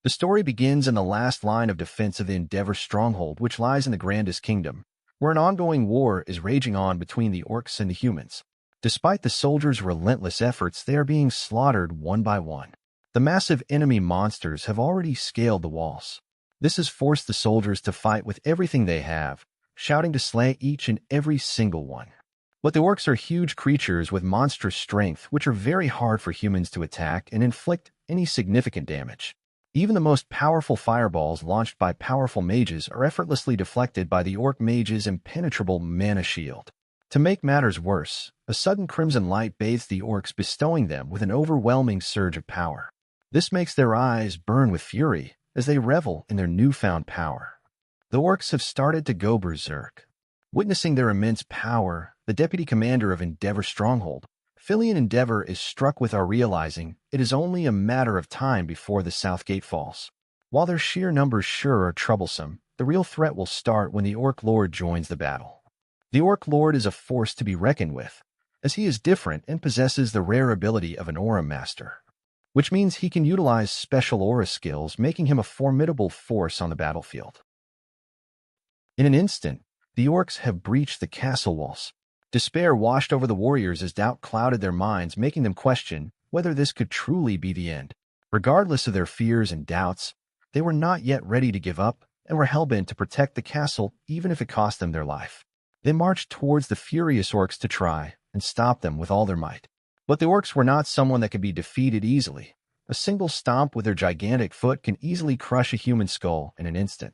The story begins in the last line of defense of the Endeavor stronghold, which lies in the Grandest Kingdom, where an ongoing war is raging on between the orcs and the humans. Despite the soldiers' relentless efforts, they are being slaughtered one by one. The massive enemy monsters have already scaled the walls. This has forced the soldiers to fight with everything they have, shouting to slay each and every single one. But the orcs are huge creatures with monstrous strength, which are very hard for humans to attack and inflict any significant damage. Even the most powerful fireballs launched by powerful mages are effortlessly deflected by the orc mage's impenetrable mana shield. To make matters worse, a sudden crimson light bathes the orcs, bestowing them with an overwhelming surge of power. This makes their eyes burn with fury as they revel in their newfound power. The orcs have started to go berserk. Witnessing their immense power, the deputy commander of Endeavor Stronghold, Filian Endeavor, is struck with realizing it is only a matter of time before the south gate falls. While their sheer numbers sure are troublesome, the real threat will start when the Orc Lord joins the battle. The Orc Lord is a force to be reckoned with, as he is different and possesses the rare ability of an Aura Master, which means he can utilize special aura skills, making him a formidable force on the battlefield. In an instant, the orcs have breached the castle walls. Despair washed over the warriors as doubt clouded their minds, making them question whether this could truly be the end. Regardless of their fears and doubts, they were not yet ready to give up and were hellbent to protect the castle even if it cost them their life. They marched towards the furious orcs to try and stop them with all their might. But the orcs were not someone that could be defeated easily. A single stomp with their gigantic foot can easily crush a human skull in an instant.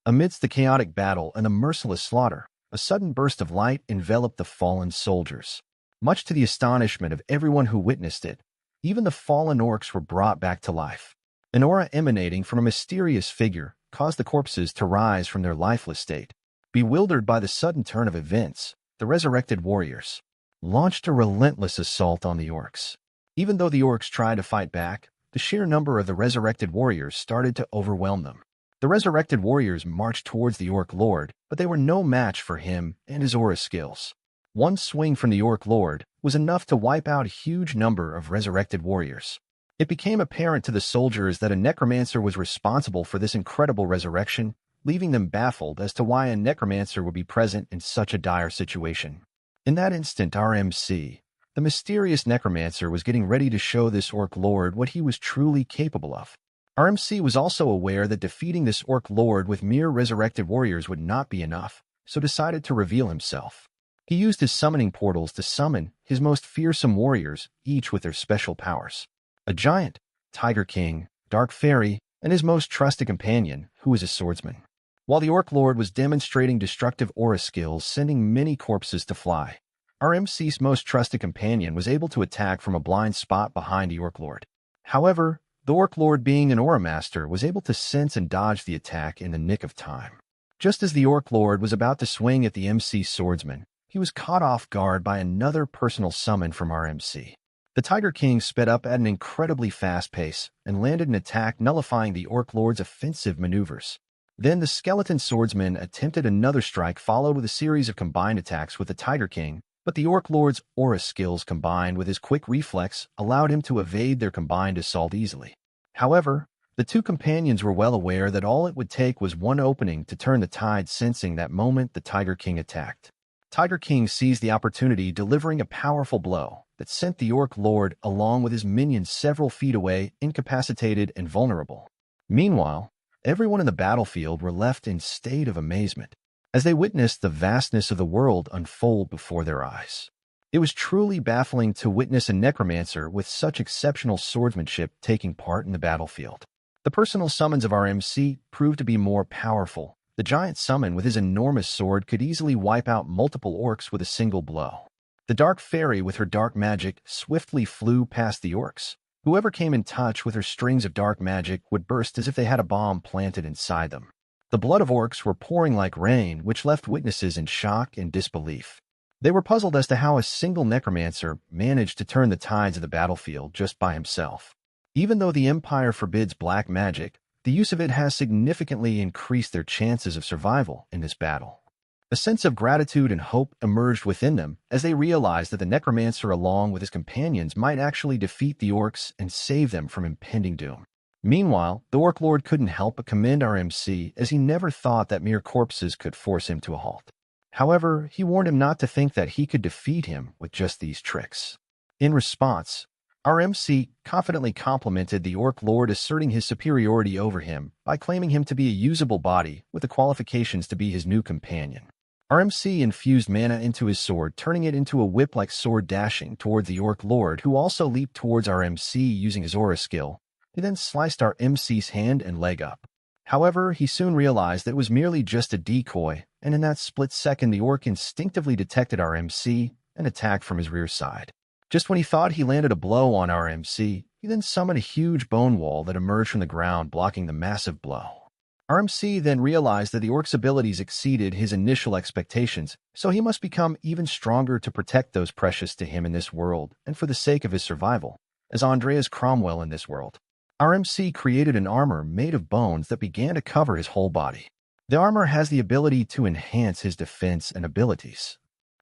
Amidst the chaotic battle and the merciless slaughter, a sudden burst of light enveloped the fallen soldiers. Much to the astonishment of everyone who witnessed it, even the fallen orcs were brought back to life. An aura emanating from a mysterious figure caused the corpses to rise from their lifeless state. Bewildered by the sudden turn of events, the resurrected warriors launched a relentless assault on the orcs. Even though the orcs tried to fight back, the sheer number of the resurrected warriors started to overwhelm them. The resurrected warriors marched towards the Orc Lord, but they were no match for him and his aura skills. One swing from the Orc Lord was enough to wipe out a huge number of resurrected warriors. It became apparent to the soldiers that a necromancer was responsible for this incredible resurrection, leaving them baffled as to why a necromancer would be present in such a dire situation. In that instant, our MC, the mysterious necromancer, was getting ready to show this Orc Lord what he was truly capable of. Our MC was also aware that defeating this Orc Lord with mere resurrected warriors would not be enough, so decided to reveal himself. He used his summoning portals to summon his most fearsome warriors, each with their special powers. A giant, Tiger King, Dark Fairy, and his most trusted companion, who was a swordsman. While the Orc Lord was demonstrating destructive aura skills, sending many corpses to fly, our MC's most trusted companion was able to attack from a blind spot behind the Orc Lord. However, the Orc Lord, being an Aura Master, was able to sense and dodge the attack in the nick of time. Just as the Orc Lord was about to swing at the MC's swordsman, he was caught off guard by another personal summon from our MC. The Tiger King sped up at an incredibly fast pace and landed an attack, nullifying the Orc Lord's offensive maneuvers. Then the skeleton swordsman attempted another strike, followed with a series of combined attacks with the Tiger King, but the Orc Lord's aura skills combined with his quick reflex allowed him to evade their combined assault easily. However, the two companions were well aware that all it would take was one opening to turn the tide, sensing that moment the Tiger King attacked. Tiger King seized the opportunity, delivering a powerful blow that sent the Orc Lord along with his minions several feet away, incapacitated and vulnerable. Meanwhile, everyone in the battlefield were left in state of amazement as they witnessed the vastness of the world unfold before their eyes. It was truly baffling to witness a necromancer with such exceptional swordsmanship taking part in the battlefield. The personal summons of our MC proved to be more powerful. The giant summon with his enormous sword could easily wipe out multiple orcs with a single blow. The Dark Fairy with her dark magic swiftly flew past the orcs. Whoever came in touch with her strings of dark magic would burst as if they had a bomb planted inside them. The blood of orcs were pouring like rain, which left witnesses in shock and disbelief. They were puzzled as to how a single necromancer managed to turn the tides of the battlefield just by himself. Even though the Empire forbids black magic, the use of it has significantly increased their chances of survival in this battle. A sense of gratitude and hope emerged within them as they realized that the necromancer, along with his companions, might actually defeat the orcs and save them from impending doom. Meanwhile, the Orc Lord couldn't help but commend our MC, as he never thought that mere corpses could force him to a halt. However, he warned him not to think that he could defeat him with just these tricks. In response, our MC confidently complimented the Orc Lord, asserting his superiority over him by claiming him to be a usable body with the qualifications to be his new companion. Our MC infused mana into his sword, turning it into a whip-like sword, dashing towards the Orc Lord, who also leaped towards our MC using his aura skill. He then sliced our MC's hand and leg up. However, he soon realized that it was merely just a decoy, and in that split second the Orc instinctively detected our MC and attacked from his rear side. Just when he thought he landed a blow on our MC, he then summoned a huge bone wall that emerged from the ground, blocking the massive blow. Our MC then realized that the Orc's abilities exceeded his initial expectations, so he must become even stronger to protect those precious to him in this world and for the sake of his survival, as Andreas Cromwell in this world. Our MC created an armor made of bones that began to cover his whole body. The armor has the ability to enhance his defense and abilities.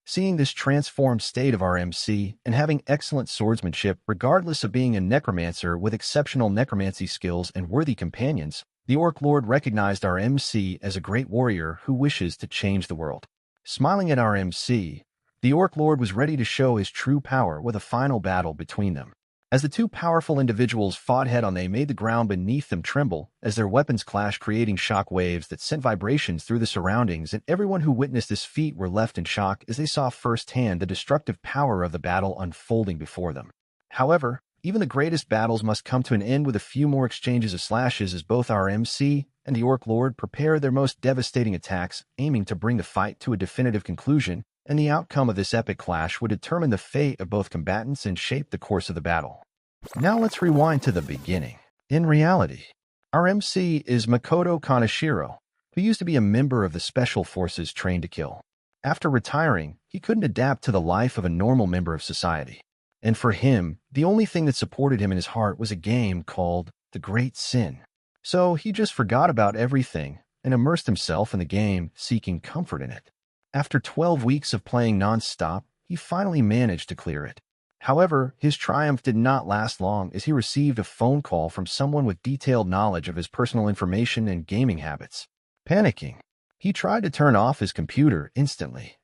Seeing this transformed state of our MC and having excellent swordsmanship regardless of being a necromancer with exceptional necromancy skills and worthy companions, the Orc Lord recognized our MC as a great warrior who wishes to change the world. Smiling at our MC, the Orc Lord was ready to show his true power with a final battle between them. As the two powerful individuals fought head-on, they made the ground beneath them tremble as their weapons clashed, creating shock waves that sent vibrations through the surroundings, and everyone who witnessed this feat were left in shock as they saw firsthand the destructive power of the battle unfolding before them. However, even the greatest battles must come to an end with a few more exchanges of slashes as both our MC and the Orc Lord prepare their most devastating attacks, aiming to bring the fight to a definitive conclusion, and the outcome of this epic clash would determine the fate of both combatants and shape the course of the battle. Now let's rewind to the beginning. In reality, our MC is Makoto Kaneshiro, who used to be a member of the Special Forces trained to kill. After retiring, he couldn't adapt to the life of a normal member of society. And for him, the only thing that supported him in his heart was a game called The Great Sin. So he just forgot about everything and immersed himself in the game, seeking comfort in it. After 12 weeks of playing non-stop, he finally managed to clear it. However, his triumph did not last long as he received a phone call from someone with detailed knowledge of his personal information and gaming habits. Panicking, he tried to turn off his computer instantly.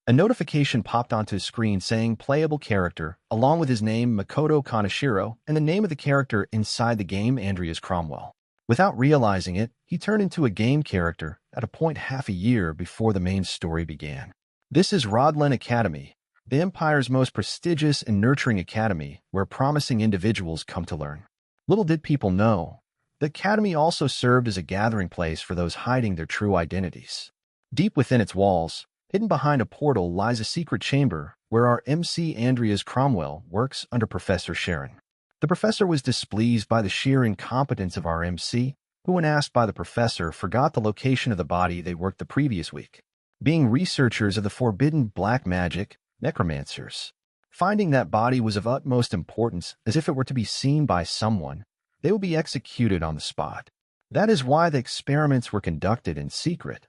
A notification popped onto his screen saying playable character, along with his name Makoto Kaneshiro and the name of the character inside the game, Andreas Cromwell. Without realizing it, he turned into a game character at a point half a year before the main story began. This is Rodlen Academy, the Empire's most prestigious and nurturing academy where promising individuals come to learn. Little did people know, the academy also served as a gathering place for those hiding their true identities. Deep within its walls, hidden behind a portal, lies a secret chamber where our MC Andreas Cromwell works under Professor Sharon. The professor was displeased by the sheer incompetence of our MC, who, when asked by the professor, forgot the location of the body they worked the previous week. Being researchers of the forbidden black magic, necromancers, finding that body was of utmost importance, as if it were to be seen by someone, they would be executed on the spot. That is why the experiments were conducted in secret.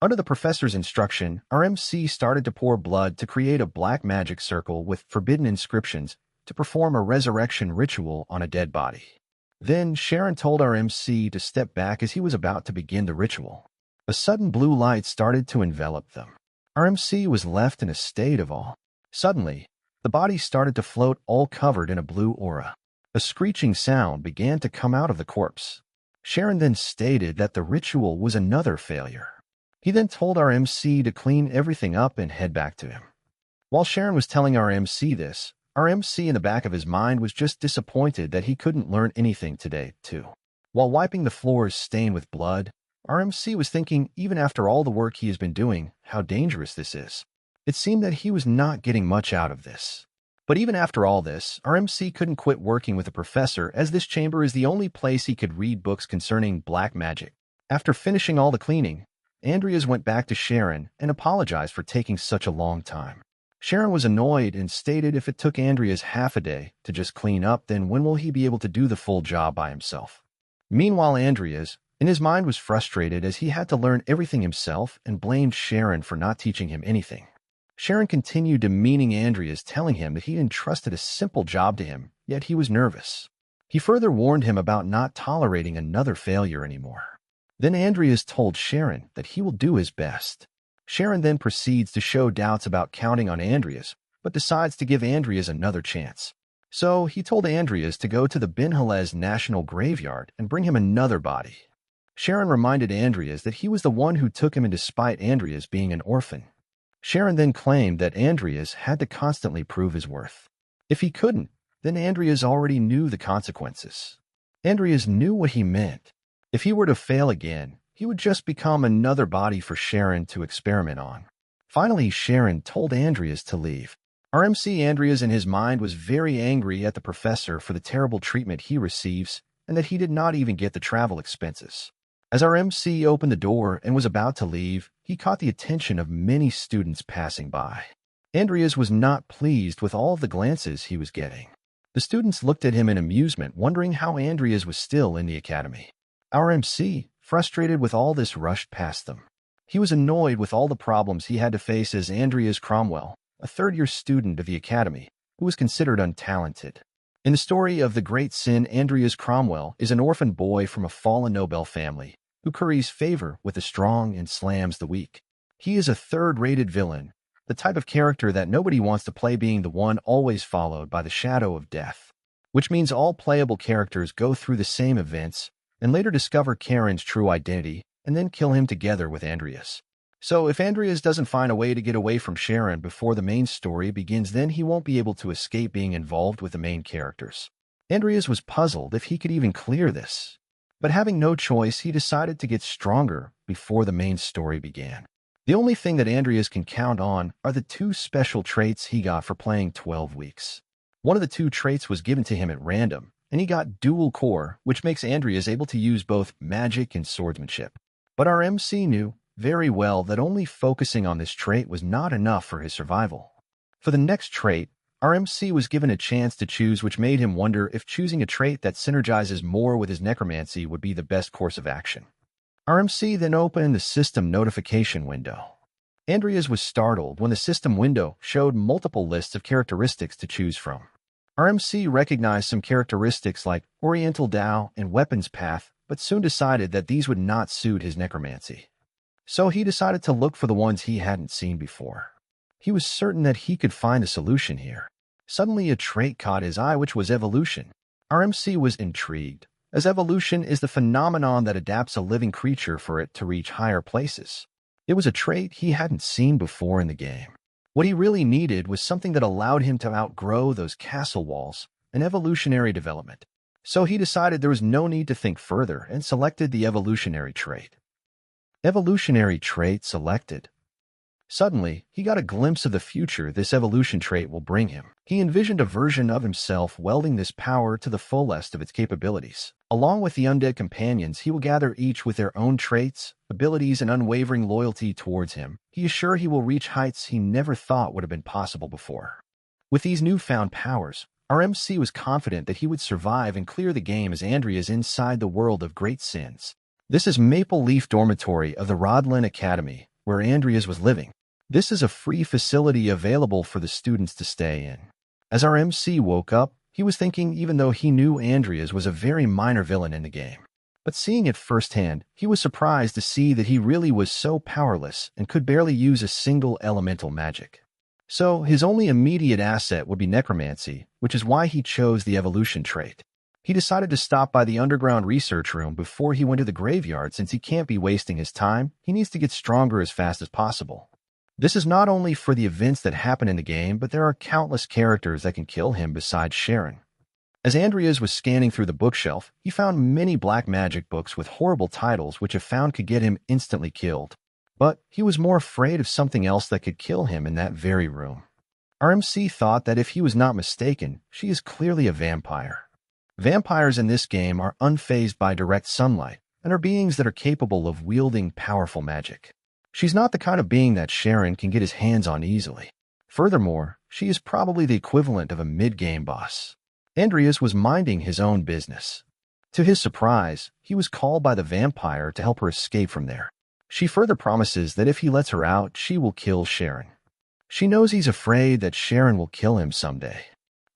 Under the professor's instruction, our MC started to pour blood to create a black magic circle with forbidden inscriptions to perform a resurrection ritual on a dead body. Then Sharon told our MC to step back as he was about to begin the ritual. A sudden blue light started to envelop them. Our MC was left in a state of awe. Suddenly, the body started to float, all covered in a blue aura. A screeching sound began to come out of the corpse. Sharon then stated that the ritual was another failure. He then told our MC to clean everything up and head back to him. While Sharon was telling our MC this, our MC in the back of his mind was just disappointed that he couldn't learn anything today, too. While wiping the floors stained with blood, our MC was thinking, even after all the work he has been doing, how dangerous this is. It seemed that he was not getting much out of this. But even after all this, our MC couldn't quit working with the professor, as this chamber is the only place he could read books concerning black magic. After finishing all the cleaning, Andreas went back to Sharon and apologized for taking such a long time. Sharon was annoyed and stated if it took Andreas half a day to just clean up, then when will he be able to do the full job by himself? Meanwhile, Andreas, in his mind, was frustrated as he had to learn everything himself and blamed Sharon for not teaching him anything. Sharon continued demeaning Andreas, telling him that he'd entrusted a simple job to him, yet he was nervous. He further warned him about not tolerating another failure anymore. Then Andreas told Sharon that he will do his best. Sharon then proceeds to show doubts about counting on Andreas, but decides to give Andreas another chance. So he told Andreas to go to the Ben Halez National Graveyard and bring him another body. Sharon reminded Andreas that he was the one who took him in despite Andreas being an orphan. Sharon then claimed that Andreas had to constantly prove his worth. If he couldn't, then Andreas already knew the consequences. Andreas knew what he meant. If he were to fail again, he would just become another body for Sharon to experiment on. Finally, Sharon told Andreas to leave. Our MC Andreas in his mind was very angry at the professor for the terrible treatment he receives and that he did not even get the travel expenses. As our MC opened the door and was about to leave, he caught the attention of many students passing by. Andreas was not pleased with all of the glances he was getting. The students looked at him in amusement, wondering how Andreas was still in the academy. Our MC, frustrated with all this, rushed past them. He was annoyed with all the problems he had to face as Andreas Cromwell, a third-year student of the academy, who was considered untalented. In the story of the Great Sin, Andreas Cromwell is an orphan boy from a fallen Nobel family who curries favor with the strong and slams the weak. He is a third-rated villain, the type of character that nobody wants to play, being the one always followed by the shadow of death, which means all playable characters go through the same events and later discover Karen's true identity and then kill him together with Andreas. So if Andreas doesn't find a way to get away from Sharon before the main story begins, then he won't be able to escape being involved with the main characters. Andreas was puzzled if he could even clear this. But having no choice, he decided to get stronger before the main story began. The only thing that Andreas can count on are the 2 special traits he got for playing 12 weeks. One of the 2 traits was given to him at random, and he got dual core, which makes Andreas able to use both magic and swordsmanship. But our MC knew very well that only focusing on this trait was not enough for his survival. For the next trait, our MC was given a chance to choose, which made him wonder if choosing a trait that synergizes more with his necromancy would be the best course of action. Our MC then opened the system notification window. Andreas was startled when the system window showed multiple lists of characteristics to choose from. Our MC recognized some characteristics like Oriental Dao and Weapons Path, but soon decided that these would not suit his necromancy. So he decided to look for the ones he hadn't seen before. He was certain that he could find a solution here. Suddenly a trait caught his eye, which was evolution. Our MC was intrigued, as evolution is the phenomenon that adapts a living creature for it to reach higher places. It was a trait he hadn't seen before in the game. What he really needed was something that allowed him to outgrow those castle walls, an evolutionary development. So he decided there was no need to think further and selected the evolutionary trait. Evolutionary trait selected. Suddenly, he got a glimpse of the future this evolution trait will bring him. He envisioned a version of himself wielding this power to the fullest of its capabilities. Along with the undead companions, he will gather each with their own traits, abilities, and unwavering loyalty towards him. He is sure he will reach heights he never thought would have been possible before. With these newfound powers, our MC was confident that he would survive and clear the game as Andreas inside the world of great sins. This is Maple Leaf Dormitory of the Rodlin Academy, where Andreas was living. This is a free facility available for the students to stay in. As our MC woke up, he was thinking, even though he knew Andreas was a very minor villain in the game. But seeing it firsthand, he was surprised to see that he really was so powerless and could barely use a single elemental magic. So his only immediate asset would be necromancy, which is why he chose the evolution trait. He decided to stop by the underground research room before he went to the graveyard, since he can't be wasting his time. He needs to get stronger as fast as possible. This is not only for the events that happen in the game, but there are countless characters that can kill him besides Sharon. As Andreas was scanning through the bookshelf, he found many black magic books with horrible titles which if found could get him instantly killed. But he was more afraid of something else that could kill him in that very room. Our MC thought that if he was not mistaken, she is clearly a vampire. Vampires in this game are unfazed by direct sunlight and are beings that are capable of wielding powerful magic. She's not the kind of being that Sharon can get his hands on easily. Furthermore, she is probably the equivalent of a mid-game boss. Andreas was minding his own business. To his surprise, he was called by the vampire to help her escape from there. She further promises that if he lets her out, she will kill Sharon. She knows he's afraid that Sharon will kill him someday.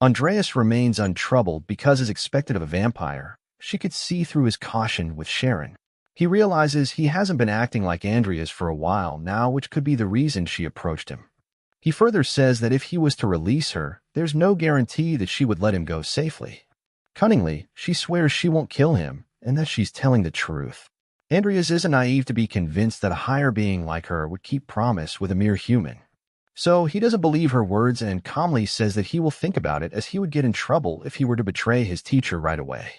Andreas remains untroubled because, as expected of a vampire, she could see through his caution with Sharon. He realizes he hasn't been acting like Andreas for a while now, which could be the reason she approached him. He further says that if he was to release her, there's no guarantee that she would let him go safely. Cunningly, she swears she won't kill him and that she's telling the truth. Andreas isn't naive to be convinced that a higher being like her would keep promise with a mere human. So he doesn't believe her words and calmly says that he will think about it, as he would get in trouble if he were to betray his teacher right away.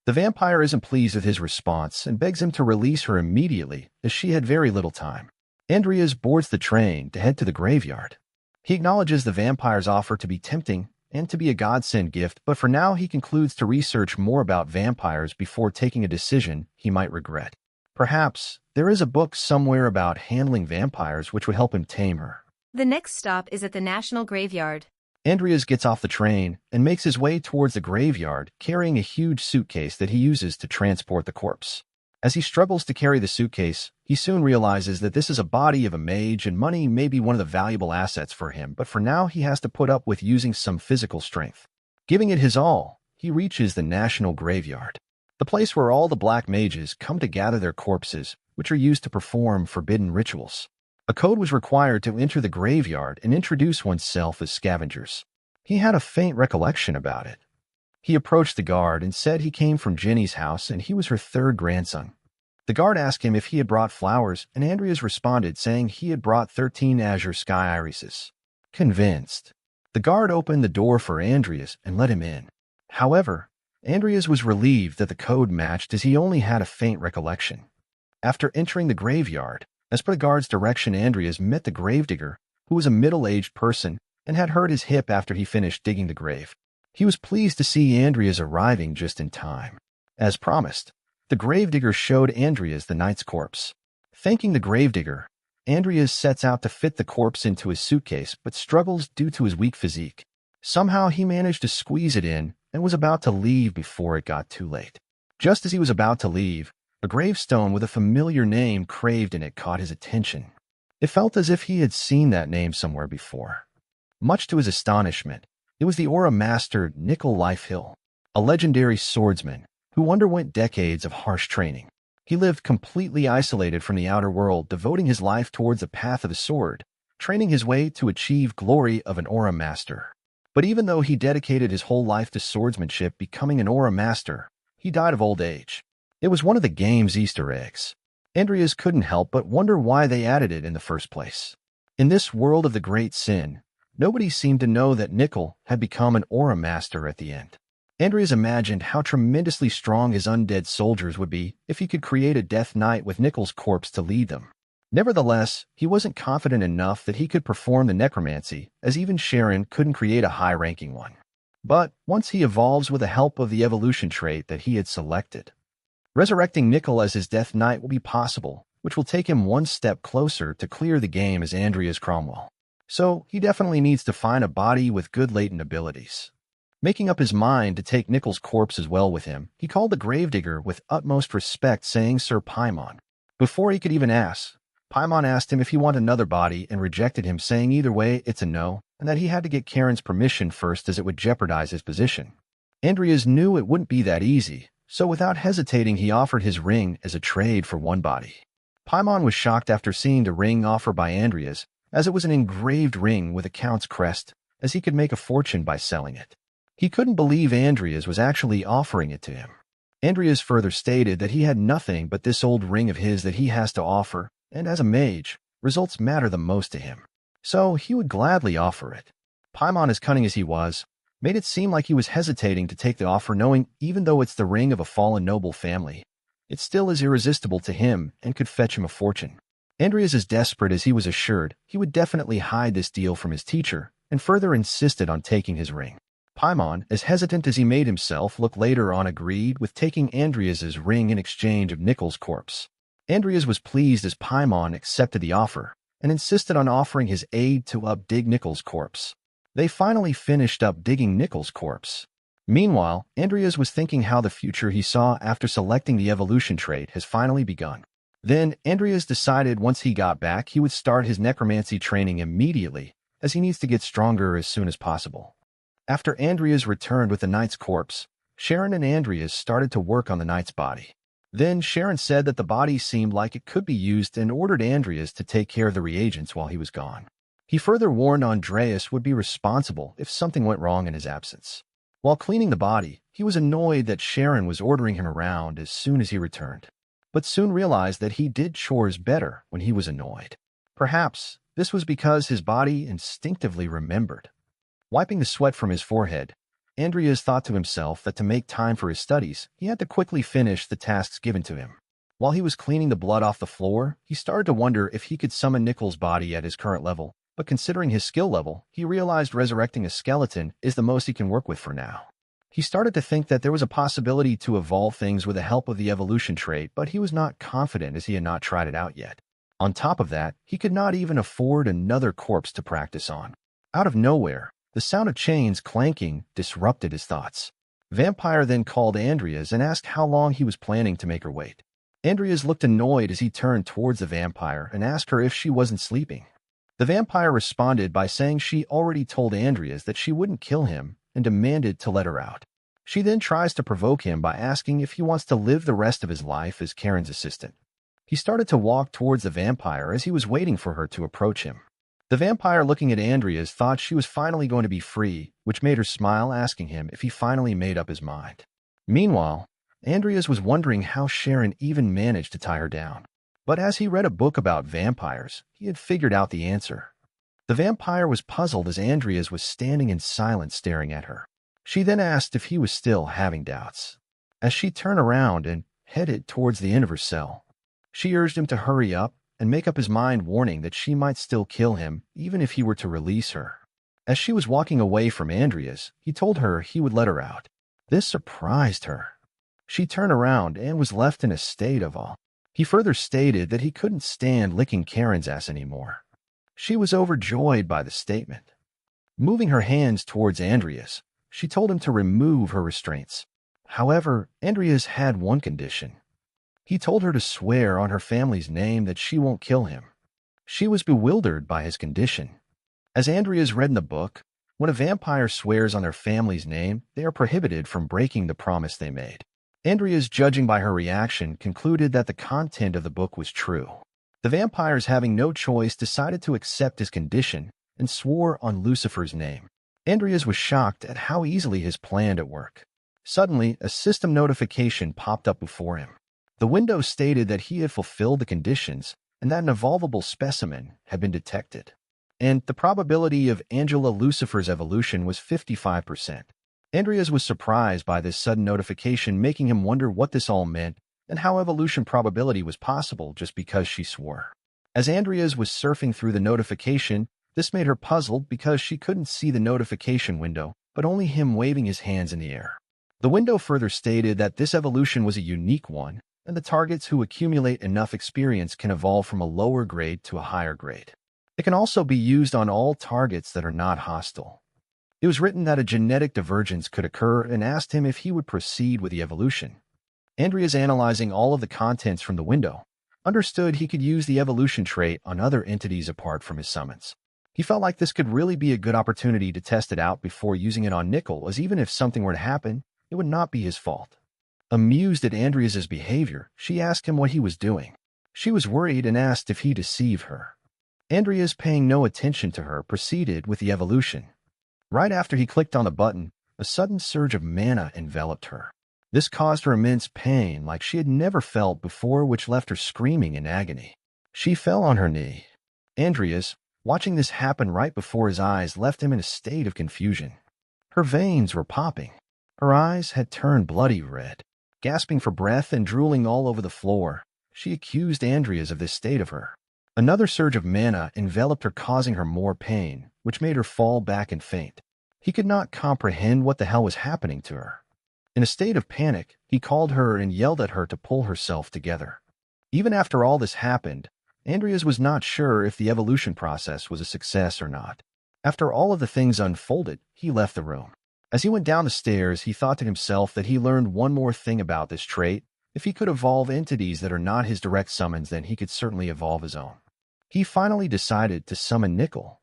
The vampire isn't pleased with his response and begs him to release her immediately, as she had very little time. Andreas boards the train to head to the graveyard. He acknowledges the vampire's offer to be tempting and to be a godsend gift, but for now he concludes to research more about vampires before taking a decision he might regret. Perhaps there is a book somewhere about handling vampires which would help him tame her. The next stop is at the National Graveyard. Andreas gets off the train and makes his way towards the graveyard, carrying a huge suitcase that he uses to transport the corpse. As he struggles to carry the suitcase, he soon realizes that this is a body of a mage and money may be one of the valuable assets for him, but for now he has to put up with using some physical strength. Giving it his all, he reaches the National Graveyard, the place where all the black mages come to gather their corpses, which are used to perform forbidden rituals. A code was required to enter the graveyard and introduce oneself as scavengers. He had a faint recollection about it. He approached the guard and said he came from Jenny's house and he was her third grandson. The guard asked him if he had brought flowers, and Andreas responded saying he had brought 13 azure sky irises. Convinced, the guard opened the door for Andreas and let him in. However, Andreas was relieved that the code matched, as he only had a faint recollection. After entering the graveyard, as per the guard's direction, Andreas met the gravedigger, who was a middle-aged person and had hurt his hip after he finished digging the grave. He was pleased to see Andreas arriving just in time. As promised, the gravedigger showed Andreas the knight's corpse. Thanking the gravedigger, Andreas sets out to fit the corpse into his suitcase but struggles due to his weak physique. Somehow he managed to squeeze it in and was about to leave before it got too late. Just as he was about to leave, a gravestone with a familiar name carved in it caught his attention. It felt as if he had seen that name somewhere before. Much to his astonishment, it was the aura master Nickel Lifehill, a legendary swordsman who underwent decades of harsh training. He lived completely isolated from the outer world, devoting his life towards the path of the sword, training his way to achieve glory of an aura master. But even though he dedicated his whole life to swordsmanship, becoming an aura master, he died of old age. It was one of the game's Easter eggs. Andreas couldn't help but wonder why they added it in the first place. In this world of the great sin, nobody seemed to know that Nickel had become an aura master at the end. Andreas imagined how tremendously strong his undead soldiers would be if he could create a death knight with Nickel's corpse to lead them. Nevertheless, he wasn't confident enough that he could perform the necromancy, as even Sharon couldn't create a high-ranking one. But once he evolves with the help of the evolution trait that he had selected, resurrecting Nickel as his death knight will be possible, which will take him one step closer to clear the game as Andreas Cromwell. So he definitely needs to find a body with good latent abilities. Making up his mind to take Nickel's corpse as well with him, he called the gravedigger with utmost respect, saying Sir Paimon. Before he could even ask, Paimon asked him if he wanted another body and rejected him, saying either way it's a no, and that he had to get Karen's permission first as it would jeopardize his position. Andreas knew it wouldn't be that easy, so without hesitating he offered his ring as a trade for one body. Paimon was shocked after seeing the ring offered by Andreas, as it was an engraved ring with a count's crest, as he could make a fortune by selling it. He couldn't believe Andreas was actually offering it to him. Andreas further stated that he had nothing but this old ring of his that he has to offer, and as a mage, results matter the most to him. So he would gladly offer it. Paimon, as cunning as he was, made it seem like he was hesitating to take the offer, knowing even though it's the ring of a fallen noble family, it still is irresistible to him and could fetch him a fortune. Andreas, as desperate as he was assured, he would definitely hide this deal from his teacher, and further insisted on taking his ring. Paimon, as hesitant as he made himself look later on, agreed with taking Andreas's ring in exchange of Nickel's corpse. Andreas was pleased as Paimon accepted the offer, and insisted on offering his aid to dig Nickel's corpse. They finally finished up digging Nickel's corpse. Meanwhile, Andreas was thinking how the future he saw after selecting the evolution trait has finally begun. Then, Andreas decided once he got back he would start his necromancy training immediately, as he needs to get stronger as soon as possible. After Andreas returned with the knight's corpse, Sharon and Andreas started to work on the knight's body. Then Sharon said that the body seemed like it could be used and ordered Andreas to take care of the reagents while he was gone. He further warned Andreas would be responsible if something went wrong in his absence. While cleaning the body, he was annoyed that Sharon was ordering him around as soon as he returned, but soon realized that he did chores better when he was annoyed. Perhaps this was because his body instinctively remembered. Wiping the sweat from his forehead, Andreas thought to himself that to make time for his studies, he had to quickly finish the tasks given to him. While he was cleaning the blood off the floor, he started to wonder if he could summon Nickel's body at his current level, but considering his skill level, he realized resurrecting a skeleton is the most he can work with for now. He started to think that there was a possibility to evolve things with the help of the evolution trait, but he was not confident as he had not tried it out yet. On top of that, he could not even afford another corpse to practice on. Out of nowhere, the sound of chains clanking disrupted his thoughts. Vampire then called Andreas and asked how long he was planning to make her wait. Andreas looked annoyed as he turned towards the vampire and asked her if she wasn't sleeping. The vampire responded by saying she already told Andreas that she wouldn't kill him and demanded to let her out. She then tries to provoke him by asking if he wants to live the rest of his life as Karen's assistant. He started to walk towards the vampire as he was waiting for her to approach him. The vampire, looking at Andreas, thought she was finally going to be free, which made her smile, asking him if he finally made up his mind. Meanwhile, Andreas was wondering how Sharon even managed to tie her down. But as he read a book about vampires, he had figured out the answer. The vampire was puzzled as Andreas was standing in silence staring at her. She then asked if he was still having doubts. As she turned around and headed towards the end of her cell, she urged him to hurry up and make up his mind, warning that she might still kill him even if he were to release her. As she was walking away from Andreas, he told her he would let her out. This surprised her. She turned around and was left in a state of awe. He further stated that he couldn't stand licking Karen's ass anymore. She was overjoyed by the statement. Moving her hands towards Andreas, she told him to remove her restraints. However, Andreas had one condition. He told her to swear on her family's name that she won't kill him. She was bewildered by his condition. As Andreas read in the book, when a vampire swears on their family's name, they are prohibited from breaking the promise they made. Andreas, judging by her reaction, concluded that the content of the book was true. The vampires, having no choice, decided to accept his condition and swore on Lucifer's name. Andreas was shocked at how easily his plan had worked. Suddenly, a system notification popped up before him. The window stated that he had fulfilled the conditions and that an evolvable specimen had been detected. And the probability of Angela Lucifer's evolution was 55%. Andreas was surprised by this sudden notification, making him wonder what this all meant and how evolution probability was possible just because she swore. As Andreas was surfing through the notification, this made her puzzled because she couldn't see the notification window, but only him waving his hands in the air. The window further stated that this evolution was a unique one, and the targets who accumulate enough experience can evolve from a lower grade to a higher grade. It can also be used on all targets that are not hostile. It was written that a genetic divergence could occur and asked him if he would proceed with the evolution. Andreas, analyzing all of the contents from the window, understood he could use the evolution trait on other entities apart from his summons. He felt like this could really be a good opportunity to test it out before using it on Nickel, as even if something were to happen, it would not be his fault. Amused at Andreas's behavior, she asked him what he was doing. She was worried and asked if he deceived her. Andreas, paying no attention to her, proceeded with the evolution. Right after he clicked on the button, a sudden surge of mana enveloped her. This caused her immense pain like she had never felt before, which left her screaming in agony. She fell on her knee. Andreas, watching this happen right before his eyes, left him in a state of confusion. Her veins were popping. Her eyes had turned bloody red. Gasping for breath and drooling all over the floor, she accused Andreas of this state of her. Another surge of mana enveloped her, causing her more pain, which made her fall back and faint. He could not comprehend what the hell was happening to her. In a state of panic, he called her and yelled at her to pull herself together. Even after all this happened, Andreas was not sure if the evolution process was a success or not. After all of the things unfolded, he left the room. As he went down the stairs, he thought to himself that he learned one more thing about this trait. If he could evolve entities that are not his direct summons, then he could certainly evolve his own. He finally decided to summon Nickel.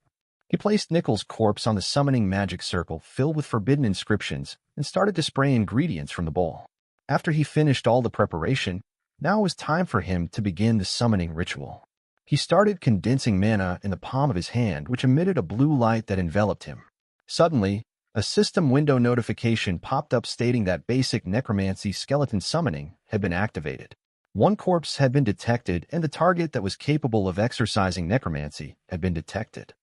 He placed Nickel's corpse on the summoning magic circle filled with forbidden inscriptions and started to spray ingredients from the bowl. After he finished all the preparation, now it was time for him to begin the summoning ritual. He started condensing mana in the palm of his hand, which emitted a blue light that enveloped him. Suddenly, a system window notification popped up stating that basic necromancy skeleton summoning had been activated. One corpse had been detected, and the target that was capable of exercising necromancy had been detected.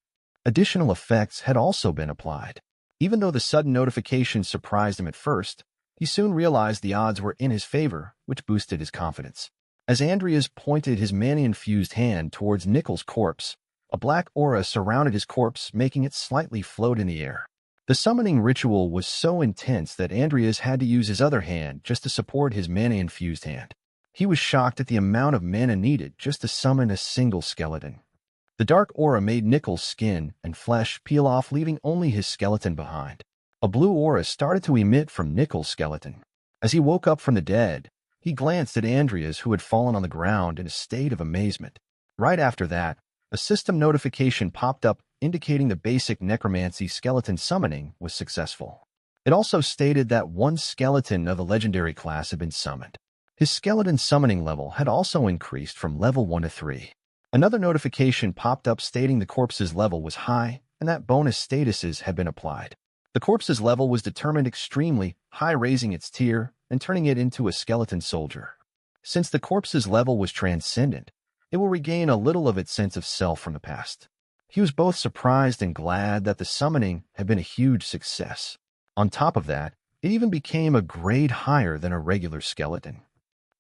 Additional effects had also been applied. Even though the sudden notification surprised him at first, he soon realized the odds were in his favor, which boosted his confidence. As Andreas pointed his mana-infused hand towards Nickel's corpse, a black aura surrounded his corpse, making it slightly float in the air. The summoning ritual was so intense that Andreas had to use his other hand just to support his mana-infused hand. He was shocked at the amount of mana needed just to summon a single skeleton. The dark aura made Nickel's skin and flesh peel off, leaving only his skeleton behind. A blue aura started to emit from Nickel's skeleton. As he woke up from the dead, he glanced at Andreas, who had fallen on the ground in a state of amazement. Right after that, a system notification popped up indicating the basic necromancy skeleton summoning was successful. It also stated that one skeleton of the legendary class had been summoned. His skeleton summoning level had also increased from level 1 to 3. Another notification popped up stating the corpse's level was high and that bonus statuses had been applied. The corpse's level was determined extremely high, raising its tier and turning it into a skeleton soldier. Since the corpse's level was transcendent, it will regain a little of its sense of self from the past. He was both surprised and glad that the summoning had been a huge success. On top of that, it even became a grade higher than a regular skeleton.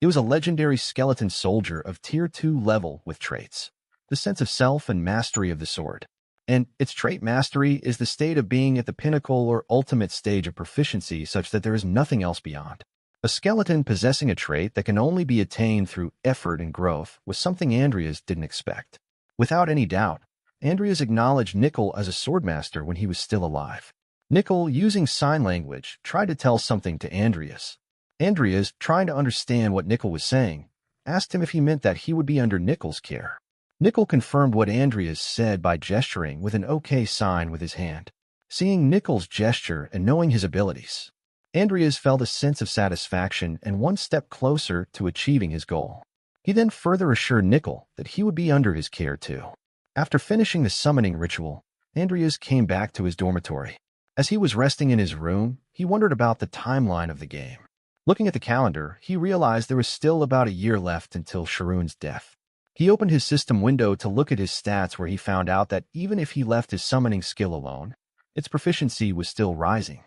It was a legendary skeleton soldier of tier 2 level with traits: the sense of self and mastery of the sword. And its trait mastery is the state of being at the pinnacle or ultimate stage of proficiency such that there is nothing else beyond. A skeleton possessing a trait that can only be attained through effort and growth was something Andreas didn't expect. Without any doubt, Andreas acknowledged Nickel as a swordmaster when he was still alive. Nickel, using sign language, tried to tell something to Andreas. Andreas, trying to understand what Nickel was saying, asked him if he meant that he would be under Nickel's care. Nickel confirmed what Andreas said by gesturing with an OK sign with his hand. Seeing Nickel's gesture and knowing his abilities, Andreas felt a sense of satisfaction and one step closer to achieving his goal. He then further assured Nickel that he would be under his care too. After finishing the summoning ritual, Andreas came back to his dormitory. As he was resting in his room, he wondered about the timeline of the game. Looking at the calendar, he realized there was still about a year left until Sharoon's death. He opened his system window to look at his stats, where he found out that even if he left his summoning skill alone, its proficiency was still rising.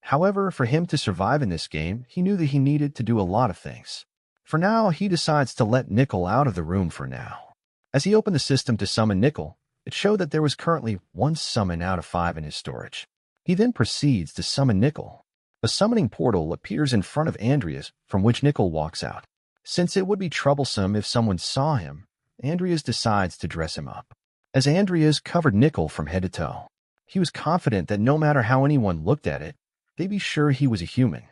However, for him to survive in this game, he knew that he needed to do a lot of things. For now, he decides to let Nickel out of the room for now. As he opened the system to summon Nickel, it showed that there was currently 1 summon out of 5 in his storage. He then proceeds to summon Nickel. A summoning portal appears in front of Andreas, from which Nickel walks out. Since it would be troublesome if someone saw him, Andreas decides to dress him up. As Andreas covered Nickel from head to toe, he was confident that no matter how anyone looked at it, they'd be sure he was a human.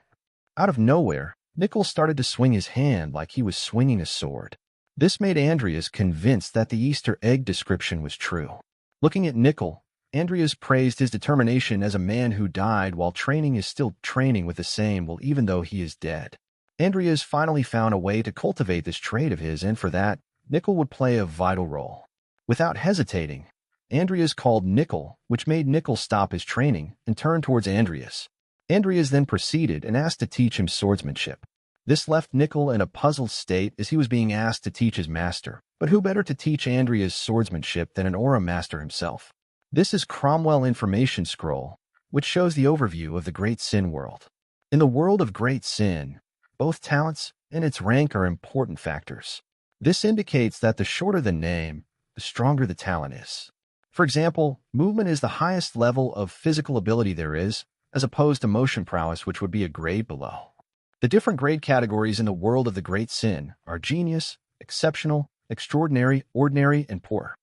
Out of nowhere, Nickel started to swing his hand like he was swinging a sword. This made Andreas convinced that the Easter egg description was true. Looking at Nickel, Andreas praised his determination as a man who died while training is still training with the same will even though he is dead. Andreas finally found a way to cultivate this trait of his, and for that, Nickel would play a vital role. Without hesitating, Andreas called Nickel, which made Nickel stop his training and turn towards Andreas. Andreas then proceeded and asked to teach him swordsmanship. This left Nickel in a puzzled state as he was being asked to teach his master, but who better to teach Andreas swordsmanship than an aura master himself? This is Cromwell Information Scroll, which shows the overview of the Great Sin world. In the world of Great Sin, both talents and its rank are important factors. This indicates that the shorter the name, the stronger the talent is. For example, movement is the highest level of physical ability there is, as opposed to motion prowess, which would be a grade below. The different grade categories in the world of the Great Sin are genius, exceptional, extraordinary, ordinary, and poor.